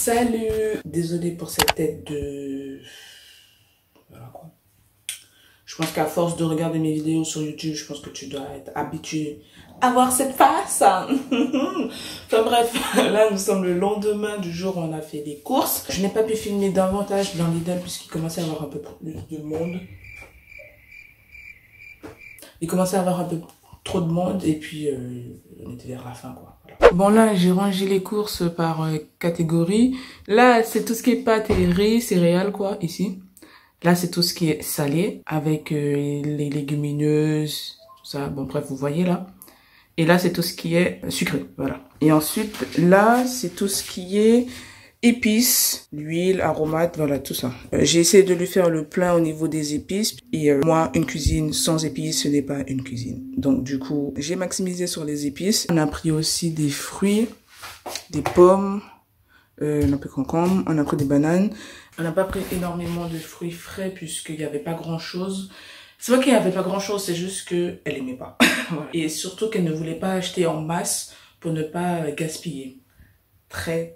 Salut! Désolée pour cette tête de... Voilà quoi. Je pense qu'à force de regarder mes vidéos sur YouTube, je pense que tu dois être habitué à voir cette face. Enfin bref, là nous sommes le lendemain du jour où on a fait des courses. Je n'ai pas pu filmer davantage dans l'idée puisqu'il commençait à avoir un peu plus de monde. Il commençait à avoir un peu trop de monde et puis on était vers la fin quoi. Voilà. Bon là j'ai rangé les courses par catégorie. Là c'est tout ce qui est pâtes et riz, céréales quoi ici. Là c'est tout ce qui est salé avec les légumineuses, tout ça. Bon bref vous voyez là. Et là c'est tout ce qui est sucré, voilà. Et ensuite là c'est tout ce qui est épices, l'huile, aromates, voilà tout ça. J'ai essayé de lui faire le plein au niveau des épices. Et moi, une cuisine sans épices, ce n'est pas une cuisine. Donc du coup, j'ai maximisé sur les épices. On a pris aussi des fruits, des pommes, on a pris concombre, on a pris des bananes. On n'a pas pris énormément de fruits frais puisqu'il n'y avait pas grand chose. C'est vrai qu'il n'y avait pas grand chose, c'est juste qu'elle aimait pas. Voilà. Et surtout qu'elle ne voulait pas acheter en masse pour ne pas gaspiller. Très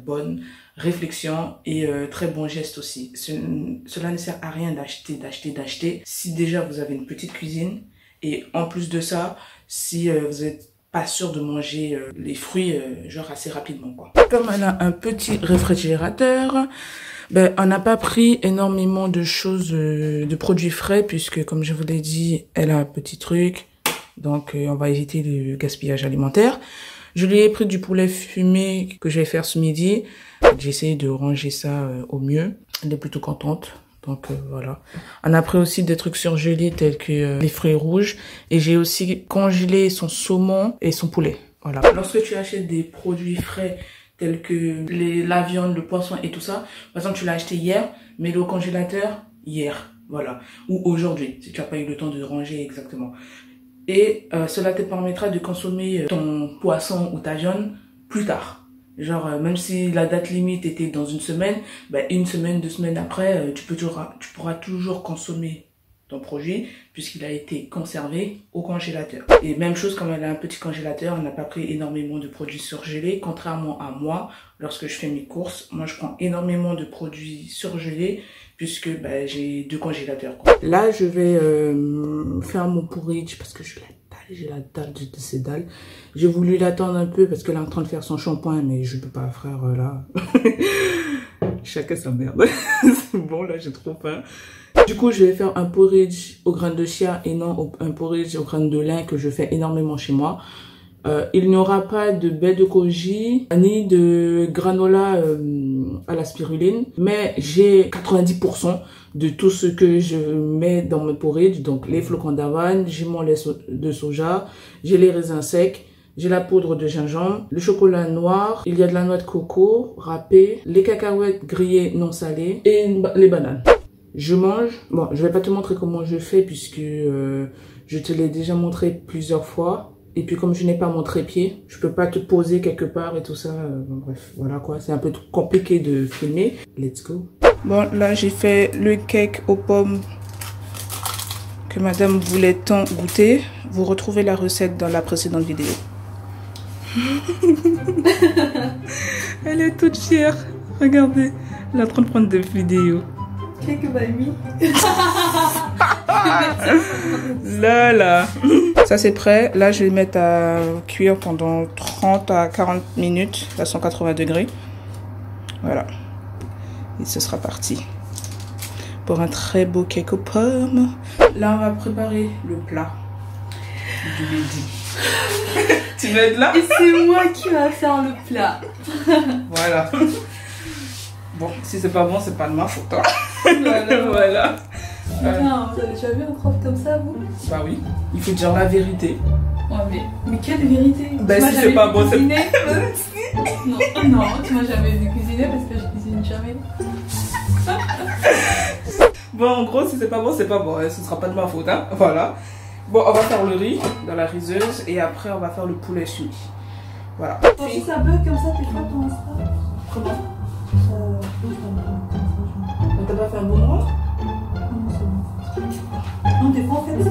bonne réflexion et très bon geste aussi. Cela ne sert à rien d'acheter. Si déjà vous avez une petite cuisine et en plus de ça, si vous n'êtes pas sûr de manger les fruits genre assez rapidement quoi. Comme elle a un petit réfrigérateur, ben, on n'a pas pris énormément de choses, de produits frais puisque comme je vous l'ai dit, elle a un petit truc. Donc on va éviter le gaspillage alimentaire. Je lui ai pris du poulet fumé que je vais faire ce midi. J'ai essayé de ranger ça au mieux. Elle est plutôt contente. Donc voilà. On a pris aussi des trucs surgelés tels que les fruits rouges. Et j'ai aussi congelé son saumon et son poulet. Voilà. Lorsque tu achètes des produits frais tels que la viande, le poisson et tout ça. Par exemple, tu l'as acheté hier, mets-le au congélateur hier. Voilà. Ou aujourd'hui, si tu n'as pas eu le temps de ranger exactement. Et cela te permettra de consommer ton poisson ou ta viande plus tard. Genre, même si la date limite était dans une semaine, ben, une semaine, 2 semaines après, tu pourras toujours consommer ton produit puisqu'il a été conservé au congélateur. Et même chose, comme elle a un petit congélateur, on n'a pas pris énormément de produits surgelés. Contrairement à moi, lorsque je fais mes courses, moi je prends énormément de produits surgelés puisque ben, j'ai 2 congélateurs quoi. Là je vais faire mon porridge parce que j'ai la dalle de ces dalles. J'ai voulu l'attendre un peu parce qu'elle est en train de faire son shampoing mais je peux pas faire là. Chacun sa merde. Bon là j'ai trop faim. Du coup je vais faire un porridge aux graines de chia et non un porridge aux graines de lin que je fais énormément chez moi. Il n'y aura pas de baie de koji ni de granola à la spiruline, mais j'ai 90% de tout ce que je mets dans mon porridge, donc les flocons d'avoine, j'ai mon lait de soja, j'ai les raisins secs, j'ai la poudre de gingembre, le chocolat noir, il y a de la noix de coco râpée, les cacahuètes grillées non salées et les bananes. Je mange, bon je vais pas te montrer comment je fais puisque je te l'ai déjà montré plusieurs fois. Et puis comme je n'ai pas mon trépied, je peux pas te poser quelque part et tout ça. Bon, bref, voilà quoi. C'est un peu compliqué de filmer. Let's go. Bon, là j'ai fait le cake aux pommes que madame voulait tant goûter. Vous retrouvez la recette dans la précédente vidéo. Elle est toute fière. Regardez, elle est en train de prendre des vidéos. Cake mamie. Là. Ça c'est prêt. Là je vais mettre à cuire pendant 30 à 40 minutes à 180 degrés. Voilà. Et ce sera parti pour un très beau cake aux pommes. Là on va préparer le plat du midi. Tu m'aides là? Et c'est moi qui va faire le plat. Voilà. Bon, si c'est pas bon, c'est pas de ma faute. Hein. Voilà. Non, vous avez déjà vu un prof comme ça, vous? Bah oui, il faut dire la vérité. Ouais, mais quelle vérité? Bah si c'est pas bon, c'est... Non, tu m'as jamais vu cuisiner parce que je cuisine jamais. Bon, en gros, si c'est pas bon, ce sera pas de ma faute, hein. Voilà. Bon, on va faire le riz dans la riseuse et après, on va faire le poulet fumé. Voilà. Bon, si ça bug comme ça, t'es pas comment ça? Comment? T'as pas fait un bon mois? Non, des fois en fait ça...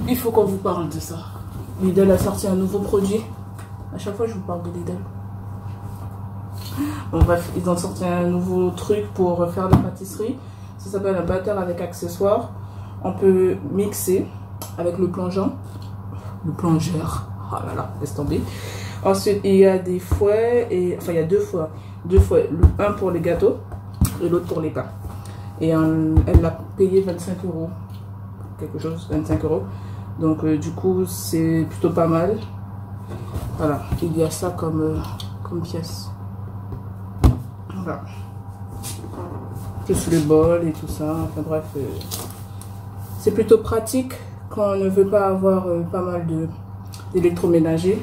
Il faut qu'on vous parle de ça. Lidl a sorti un nouveau produit. À chaque fois, je vous parle de Lidl. Bon, bref, ils ont sorti un nouveau truc pour faire de la pâtisserie. Ça s'appelle un batteur avec accessoires. On peut mixer avec le plongeon. Le plongeur. Oh là là, laisse tomber. Ensuite, il y a des fouets. Enfin, il y a deux fouets. Deux fouets. Un pour les gâteaux et l'autre pour les pains. Et elle l'a payé 25 €. Quelque chose, 25 €. Donc, du coup, c'est plutôt pas mal. Voilà, il y a ça comme pièce. Voilà. Plus le bol et tout ça. Enfin bref, c'est plutôt pratique quand on ne veut pas avoir pas mal d'électroménager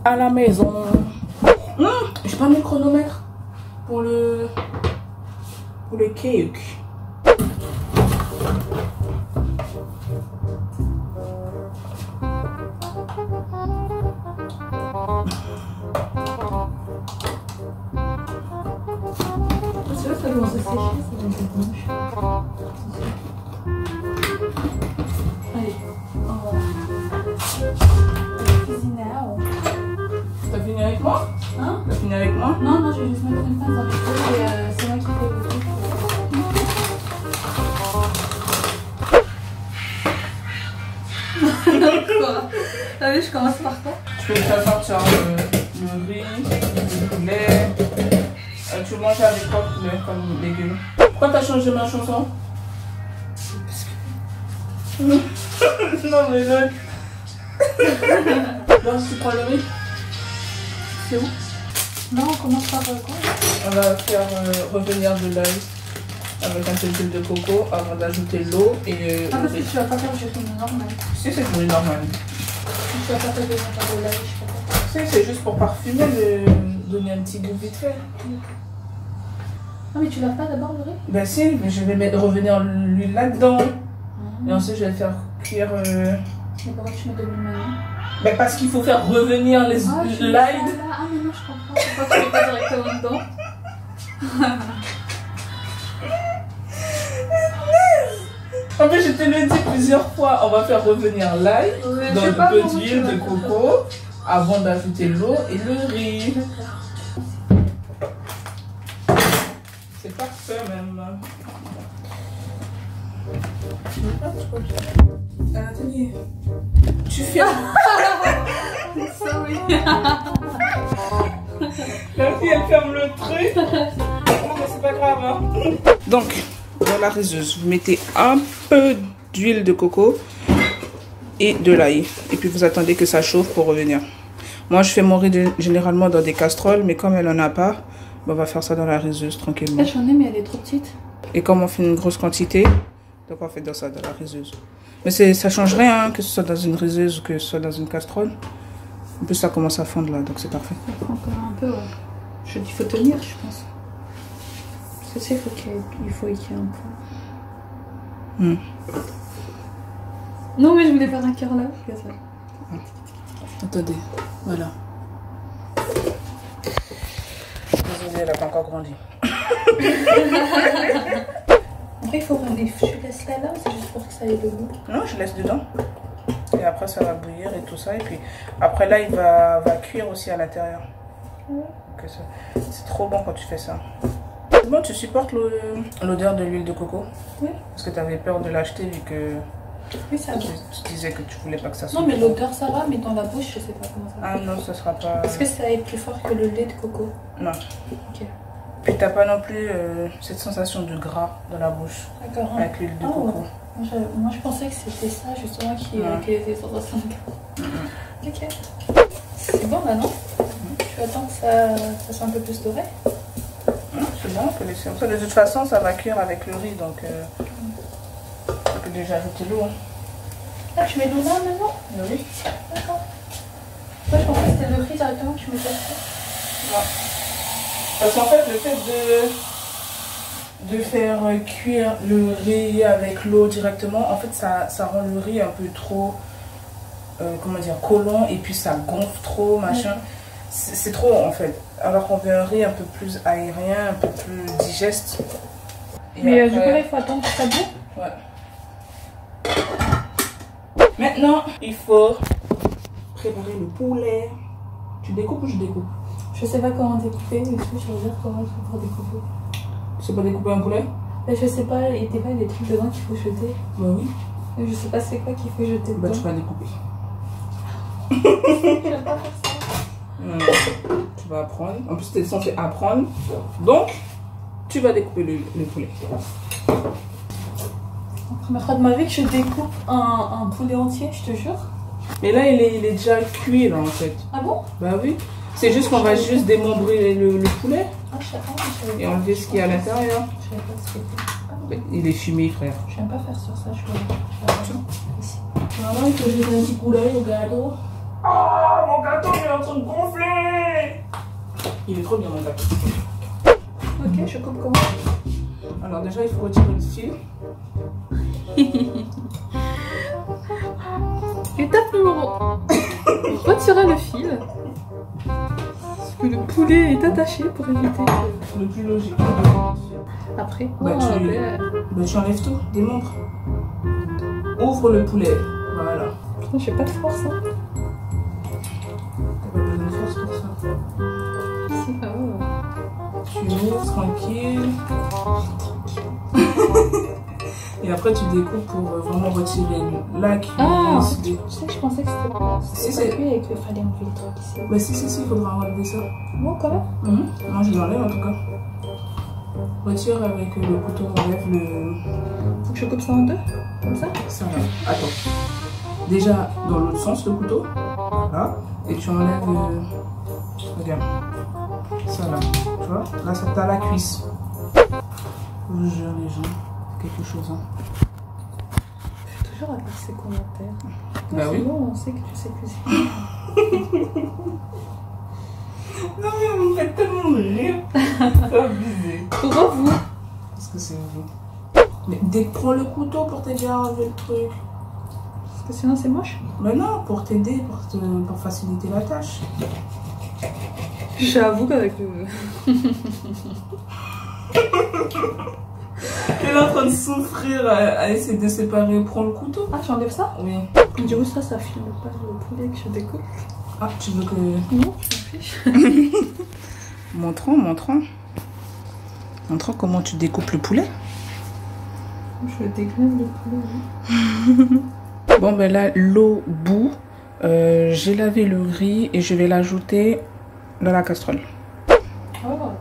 à la maison. J'ai pas mis le chronomètre pour le cake. C'est vrai que ça commence à sécher, ça va être blanche. Allez, on va cuisiner. T'as fini avec moi? Hein? T'as fini avec moi? Non, non, je vais juste mettre une pince dans le feu et c'est moi qui fais le truc. Quoi? Ah oui, je commence par quoi? Tu peux faire sortir le riz, le poulet. Tu manges avec quoi le poulet comme légumes? Pourquoi t'as changé ma chanson? Non mais non. Bon, tu prends le riz? C'est où? Non, on commence par quoi? On va faire revenir de l'ail avec un peu d'huile de coco avant d'ajouter l'eau et Ah, parce que tu vas pas faire du riz normal. Si, c'est du riz normal. Tu vas pas faire de l'ail, je sais pas. Si, c'est juste pour parfumer, donner un petit goût vite fait. Ah, mais tu laves pas d'abord le riz? Ben si, mais je vais revenir l'huile là-dedans. Et ensuite, je vais le faire cuire. Mais pourquoi tu mets de l'huile maintenant? Ben parce qu'il faut faire revenir l'ail. Ah, mais non, je comprends. Pourquoi tu mets pas directement dedans? En fait, je te le dis plusieurs fois, on va faire revenir l'ail dans un peu d'huile de coco avant d'ajouter l'eau et le riz. C'est parfait même. Attendez, tu fermes. Sorry. La fille elle ferme le truc. Non mais c'est pas grave. Hein. Donc, dans la rizeuse, vous mettez un peu d'huile de coco et de l'ail. Et puis vous attendez que ça chauffe pour revenir. Moi je fais mon riz généralement dans des casseroles, mais comme elle en a pas, on va faire ça dans la rizeuse tranquillement. Là j'en ai mais elle est trop petite. Et comme on fait une grosse quantité, donc on fait dans ça dans la rizeuse. Mais ça change rien, hein, que ce soit dans une rizeuse ou que ce soit dans une casserole. En plus ça commence à fondre là, donc c'est parfait. Encore un peu, ouais. Il faut tenir, je pense. Parce que il faut qu'il y ait un peu. Non mais je voulais faire un cœur là. Attendez, voilà. Désolée, elle n'a pas encore grandi. Après il faut revenir. Tu laisses là c'est juste pour que ça ait le goût. Non, je laisse dedans. Et après ça va bouillir et tout ça. Et puis après là il va cuire aussi à l'intérieur. C'est trop bon quand tu fais ça. C'est bon, tu supportes l'odeur de l'huile de coco? Oui. Parce que tu avais peur de l'acheter vu que oui, ça va. tu disais que tu voulais pas que ça soit. Non mais l'odeur ça va, mais dans la bouche je sais pas comment ça va. Ah non, ça sera pas... Est-ce que ça est plus fort que le lait de coco? Non. Ok. Puis t'as pas non plus cette sensation de gras dans la bouche. D'accord. Hein. Avec l'huile de coco. Moi je pensais que c'était ça justement qui était sensation de gras. Ok. C'est bon là non? Tu attends que ça soit un peu plus doré? C'est bon, on peut laisser comme ça. De toute façon, ça va cuire avec le riz, donc on peut déjà ajouter l'eau. Hein. Ah, tu mets l'eau là maintenant? Oui. D'accord. Moi, je pensais que c'était le riz directement que tu mettais ça. Non. Parce qu'en fait, le fait de faire cuire le riz avec l'eau directement, en fait, ça rend le riz un peu trop, comment dire, collant, et puis ça gonfle trop, machin. C'est trop en fait. Alors qu'on veut un riz un peu plus aérien, un peu plus digeste. Et mais après... du coup là il faut attendre que ça boue. Ouais. Maintenant, il faut préparer le poulet. Tu découpes ou je découpe? Je sais pas comment découper, mais je veux dire comment il faut découper. Tu sais pas découper un poulet? Mais je sais pas, il y a des trucs dedans qu'il faut jeter. Bah oui. Mais je sais pas c'est quoi qu'il faut jeter dedans. Bah tu vas découper. J'aime pas faire ça. Tu vas apprendre. En plus, tu es censé apprendre. Donc, tu vas découper le poulet. La première fois de ma vie que je découpe un poulet entier, je te jure. Mais là, il est déjà cuit, là, en fait. Ah bon? Bah oui. C'est juste qu'on va juste démembrer le poulet Ah, je savais pas. et enlever ce qu'il y a à l'intérieur. Je savais pas ce qu'il était. Il est fumé, frère. Je n'aime pas faire sur ça, je vais ici. Maman, il faut jeter un petit coup d'œil au gâteau. Ah, mon gâteau, il est en train de gonfler. Il est trop bien, mon gâteau. Ok, je coupe comment? Alors déjà, il faut retirer le fil. Étape numéro 1. Retirer le fil. Parce que le poulet est attaché pour éviter que... Le plus logique. Après, Bah, tu enlèves tout, démembre. Ouvre le poulet. Voilà. Putain, j'ai pas de force. Hein. T'as pas besoin de force pour ça. Si, ah ouais. Tu ouvres tranquille. Et après, tu découpes pour vraiment retirer la cuisse. Ah, tu sais, je pensais que Si, c'était pas cuit et qu'il fallait enlever le truc ici. Bah si, il faudra enlever ça. Bon, quand même. Moi, je l'enlève en tout cas. Retire avec le couteau, enlève le... Faut que je coupe ça en deux, comme ça. Ça va. Attends. Déjà, dans l'autre sens, le couteau. Là. Et tu enlèves... Regarde. Ça là. Tu vois? Là, ça t'a la cuisse. Je vous jure, les gens. Quelque chose, hein. Je suis toujours avec ces commentaires. Bah oui. Bon, on sait que tu sais cuisiner. Non mais vous me faites tellement rire. C'est abusé. Pour vous. Parce que c'est vous. Mais prends le couteau pour t'aider à enlever le truc. Parce que sinon c'est moche. Mais non, pour t'aider, pour faciliter la tâche. J'avoue qu'avec le... Tu es en train de souffrir à essayer de séparer. Prends le couteau. Ah, j'enlève ça? Oui. Du coup, ça filme pas le poulet que je découpe. Ah, tu veux que... Non, je m'en fiche. Montrons. Montrons comment tu découpes le poulet. Je déglingue le poulet. Bon, ben là, l'eau bout. J'ai lavé le riz et je vais l'ajouter dans la casserole. Oh.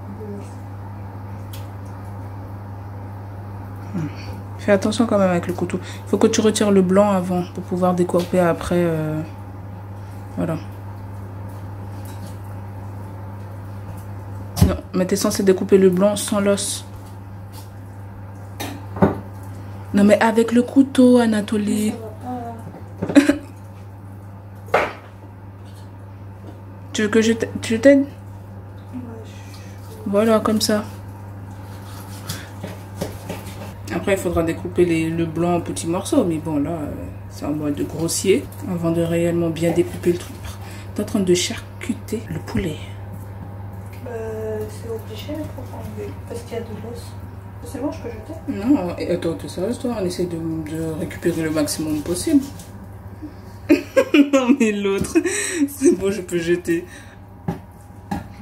Fais attention quand même avec le couteau. Il faut que tu retires le blanc avant pour pouvoir découper après. Voilà. Non, mais t'es censé découper le blanc sans l'os. Non, mais avec le couteau, Anatolie. Tu veux que je t'aide? Voilà, comme ça. Après, il faudra découper le blanc en petits morceaux. Mais bon, là, c'est en mode grossier. Avant de réellement bien découper le truc. T'es en train de charcuter le poulet. C'est obligé pour enlever. Parce qu'il y a de l'os. C'est bon, je peux jeter? Non, et attends, t'es sérieuse toi? On essaie de récupérer le maximum possible. Non, mais l'autre, c'est bon, je peux jeter.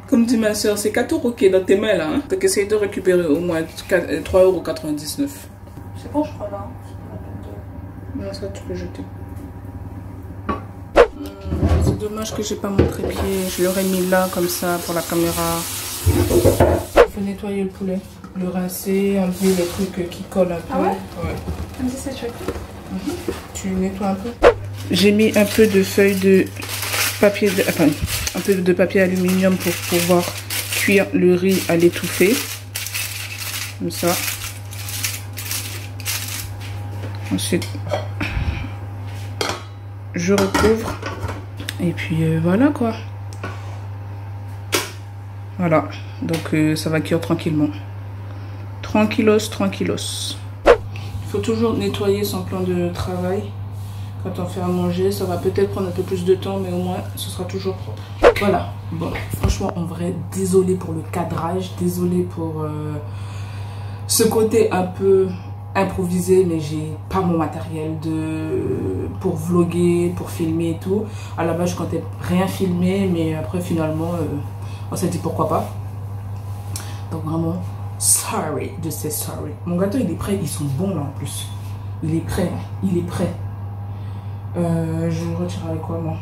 Comme dit ma soeur, c'est 4 € qui est dans tes mains là. Hein. Donc essaye de récupérer au moins 3,99 €. C'est bon, je crois là. Non, ça tu peux jeter. C'est dommage que j'ai pas mon trépied. Je l'aurais mis là comme ça pour la caméra. Il faut nettoyer le poulet. Le rincer, enlever les trucs qui collent un peu. Ah ouais? Ouais. Comme si c'est choqué. Tu nettoies un peu. J'ai mis un peu de feuilles de papier, enfin un peu de papier aluminium pour pouvoir cuire le riz à l'étouffer. Comme ça. Ensuite, je recouvre. Et puis voilà quoi. Voilà. Donc ça va cuire tranquillement. Tranquillos. Il faut toujours nettoyer son plan de travail. Quand on fait à manger, ça va peut-être prendre un peu plus de temps, mais au moins, ce sera toujours propre. Voilà. Bon, franchement, en vrai, désolé pour le cadrage. Désolé pour ce côté un peu improviser, mais j'ai pas mon matériel pour vlogger, pour filmer et tout. À la base, je comptais rien filmer, mais après, finalement, on s'est dit pourquoi pas. Donc vraiment, sorry de ces sorry. Mon gâteau, il est prêt. Ils sont bons, là, en plus. Il est prêt. Il est prêt. Je le retire avec quoi, moi?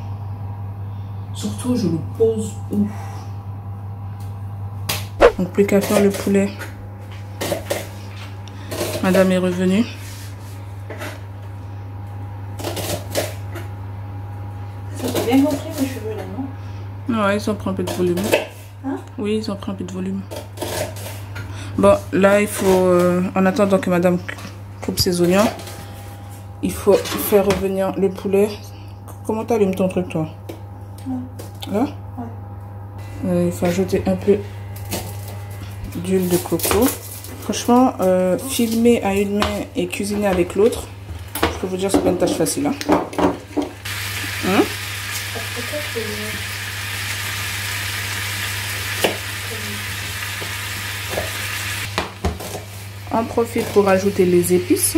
Surtout, je le pose où? Donc, plus qu'à faire le poulet. Madame est revenue. Ça fait bien gonflé mes cheveux là, non? Ouais, ils ont pris un peu de volume. Hein? Oui, ils ont pris un peu de volume. Bon, là, il faut... en attendant que madame coupe ses oignons, il faut faire revenir le poulet. Comment t'allumes ton truc, toi? Ouais. Là? Ouais. Il faut ajouter un peu d'huile de coco. Franchement, filmer à une main et cuisiner avec l'autre, je peux vous dire, c'est pas une tâche facile. Hein? Hein? On profite pour ajouter les épices.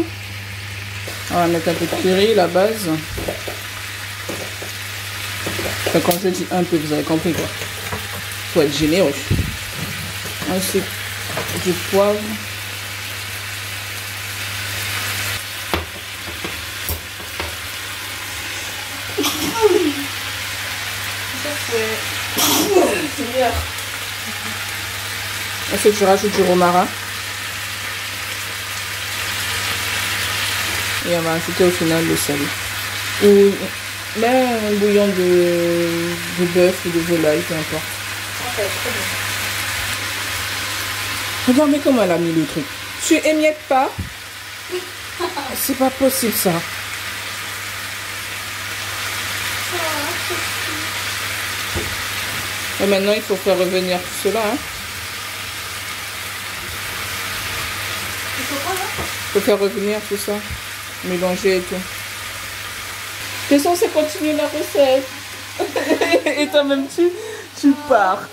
On va mettre un peu de curry, la base. Enfin, quand je dis un peu, vous avez compris quoi. Faut être généreux. Ensuite, du poivre. Ensuite, je rajoute du romarin. Et on va ajouter au final le sel. Ou même un bouillon de bœuf ou de volaille, peu importe. Okay, regardez comment elle a mis le truc. Tu émiettes pas? C'est pas possible ça. Et maintenant il faut faire revenir tout cela. Hein. Il faut quoi là? Il faut faire revenir tout ça. Mélanger et tout. T'es censé continuer la recette. Et toi-même tu pars.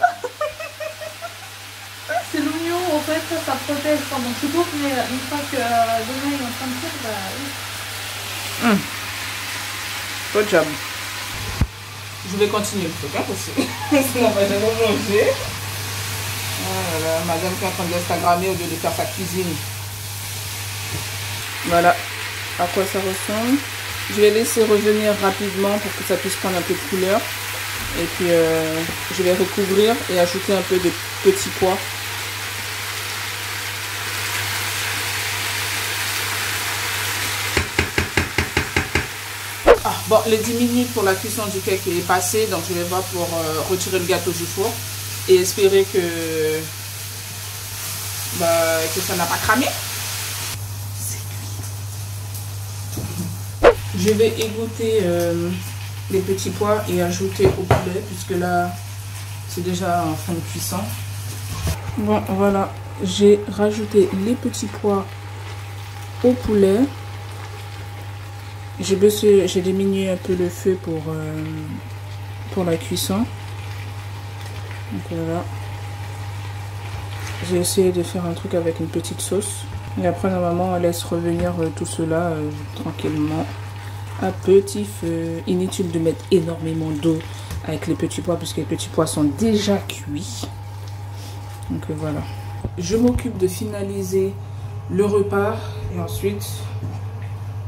C'est l'oignon, en fait, ça protège pendant tout court, mais une fois que l'oignon est en train de cuire, bah oui. Good job. Je vais continuer le truc, hein, parce que sinon on va jamais manger. Voilà, madame qui est en train d'Instagrammer au lieu de faire sa cuisine. Voilà à quoi ça ressemble. Je vais laisser revenir rapidement pour que ça puisse prendre un peu de couleur. Et puis je vais recouvrir et ajouter un peu de petits pois. Ah, bon, les 10 minutes pour la cuisson du cake est passée, donc je vais voir pour retirer le gâteau du four et espérer que ça n'a pas cramé. Je vais égoutter les petits pois et ajouter au poulet puisque là c'est déjà en fin de cuisson. Bon, voilà, j'ai rajouté les petits pois au poulet. J'ai diminué un peu le feu pour la cuisson. Donc voilà. J'ai essayé de faire un truc avec une petite sauce. Et après, normalement, on laisse revenir tout cela tranquillement à petit feu. Inutile de mettre énormément d'eau avec les petits pois puisque les petits pois sont déjà cuits. Donc voilà. Je m'occupe de finaliser le repas et ensuite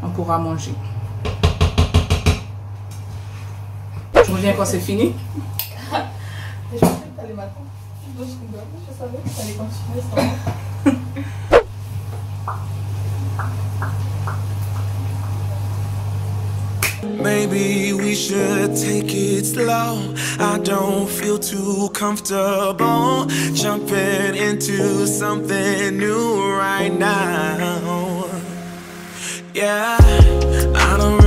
on pourra manger. Je reviens quand c'est fini. Je pensais que t'allais m'attendre. Je savais que t'allais continuer ça. Maybe we should take it slow. I don't feel too comfortable jumping into something new right now. Yeah, I don't